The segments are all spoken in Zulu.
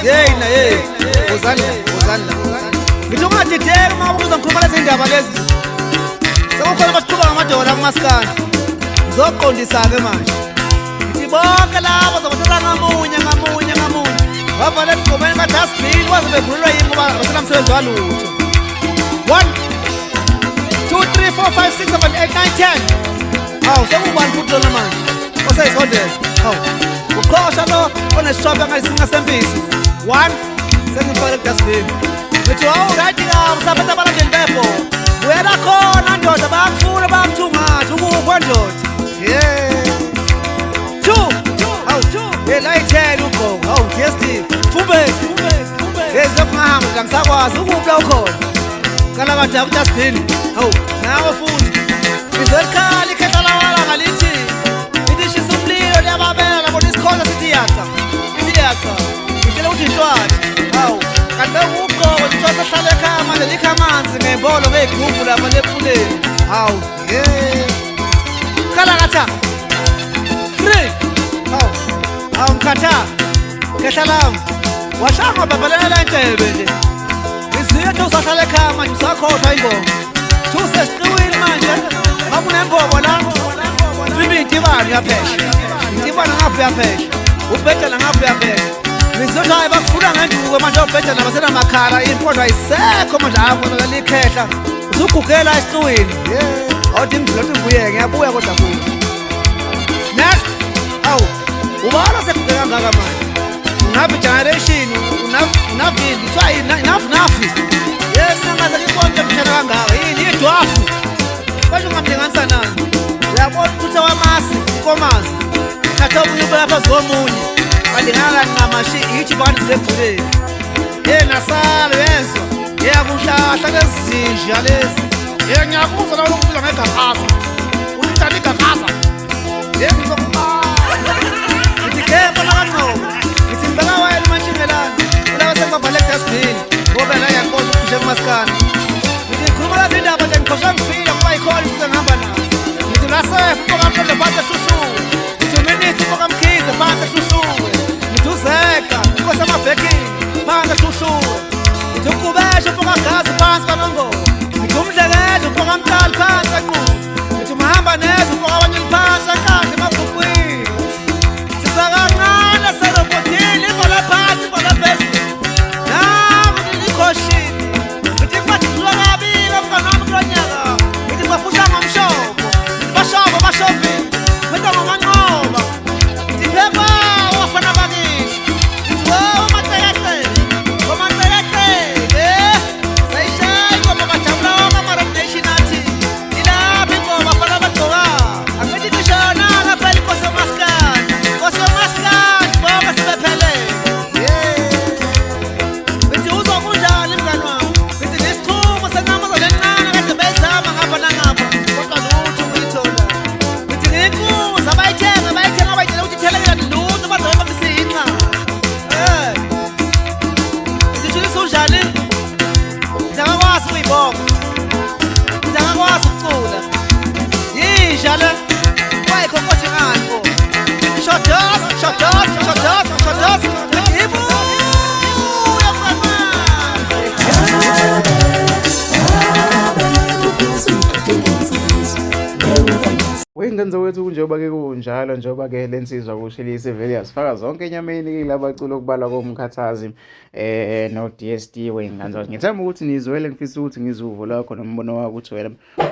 Hey na hey. Uzandla. Ngithi ungadideki uma ubuza ngikhuluma lezi ndaba lezi. Sekukhona abasiqhuba ngamadola kumaskandi. Ngizoqondisa-ke manje. Ngithi bonke labo zobathatha ngamunye. Bavala esigqumeni ka-dustbin waze bevulelwa yini ngoba basenamsebenzi walutho. 1, 2, 3, 4, 5, 6, 7, 8, 9, 10. Hawu sekubani futhi lona manje oseyisondeza. Hawu uqhosha lo onesishophe ngayisinya sempisi. 1 sengifake ku-dustbin. Ngithi hawu right kabi saphetha abalandeli bebho. Buyela khona ndoda bayakufuna bayakuthungatha ukukho ndoda. Yeah. 2 hawu elayithela ugqoka. Hawu DSD fumbezi ngezokungahamba la ngisakwazi ukuphi la ukhona. Kala kade ku-dustbin. Hawu nawe futhi ngizolikhali ikhehla lawala ngalithi ngidishisa umlilo liyababela labona isikhoza sithi yaca ngitshela ukuthi inhlwathi. Hawu kanti bekugqoka ngithosa hlala ekhaya manje likha amanzi ngembolo ngey'gubhu lapha lepuleni. Hawu khala katha 3 hawu mkhatha khehla lami washanga babhalela entebe nje. Ngizithe usahlala ekhaya manje usakhohlwa ingoma. Usesiqiwini manje ngakunembobo la mfimbi intibane yaphesha. Intibane ngaphi yaphesha. Ubhedela ngaphi yaphesha. Ngizothi hayi bakufuna ngenduku manje ubhedela basenamakhala impondwa ayisekho manje akubona likhehla. Usugugela esiqiwini. Awuthi ngidlothi ngibuye ngiyabuya kodwa kuyo. Next. Awu ubala sekugela kangaka manje. Unabi generation unavili kuthiwa enough. Yes nangaze ngibonke mshana kangaka yini idwafu. Manje ungamlinganisa nani? Uyabona ukuthi wamasi ikomazi. Thatha omunye ubeka phezu komunye. Balingana ncamashi ithi bantu zevuleni. Nasala yezwa. Kuhlahla lezinja lezi. Ngiyakuza la ukubizwa ngegaqaza. Uthanda igaqaza. Ngikepha la kancoko. Ngithi ngibeka wena emantshingelani. Ulaba sekubavale ku-dustbin. Ngoba la yakwazi ukugusha kumaskandi. Ngikhuluma lezi ndaba nje ngikhohlwa ngifile ngoba yikhona ukuthi ngihamba nazo. Ngithi ngasefu uMpokamqondo phansi eshushuwe. Ngithi uMinithi uMpokamkhize phansi eshushuwe. Ngithi uZeka inkosi yamabhekini phansi eshushuwe. Ngithi uMqubeshe uMpokagazi phansi kaNongoma. Ngithi uMdlekeze uMpokamtali phansi eNqubo. Ngithi uMhambaneze uMpokabanyeli phansi eNkandla emabhukwini. Sisakancane serobotini ibola phansi ibola phezulu. Nami ngikhoshile. Ngithi kubathula kabi mnganami kulo nyaka. Ngithi bafusha ngomshobo. Bashovile. Wenza ngomanqoba. Ngithi phepha wafana bakithi. Ngithi Ngomacelekele. Sayishaya ingoma kajabula wonke ama-Rock Nation athi. Ilaphi ingoma fana bagcoka. Angithi ngishona ngaphela inkosi yamaskandi. Inkosi yamaskandi bonke sibephelele. Ngithi uzokunjani mngani wami. Ngithi nesichumo senamazolo encane kade beyizama ngapha nangapha. Kodwa lutho ngiyithola. Ngithi ngiyinkuza bayithenga bayitshela ukuthi ithelekela lutho bazobe bamsiyinca. Ngishilisa unjani? Ngiyakwazi ukuyibonga. Ngiyakwazi ukucula. Yisha le. Wayikho konje ngani bo. Shotos. Wengenza wethu kunjengoba-ke kunjalo njengoba-ke le nsizwa kushelisa vele yasifaka zonke enyameni labaculo okubalwa koMkhathazi no-DSD Wengenza. Ngithemba ukuthi nizwele, ngifisa ukuthi ngizuvo lakho nombono wakho ukuthi wena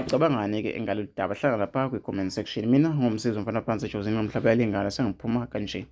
ucabangani-ke ngalolu daba. Hlangana lapha kwi-comment section. Mina ngumsizwa mfana phansi eJosini Mhlaba yalingana sengiphuma kanje.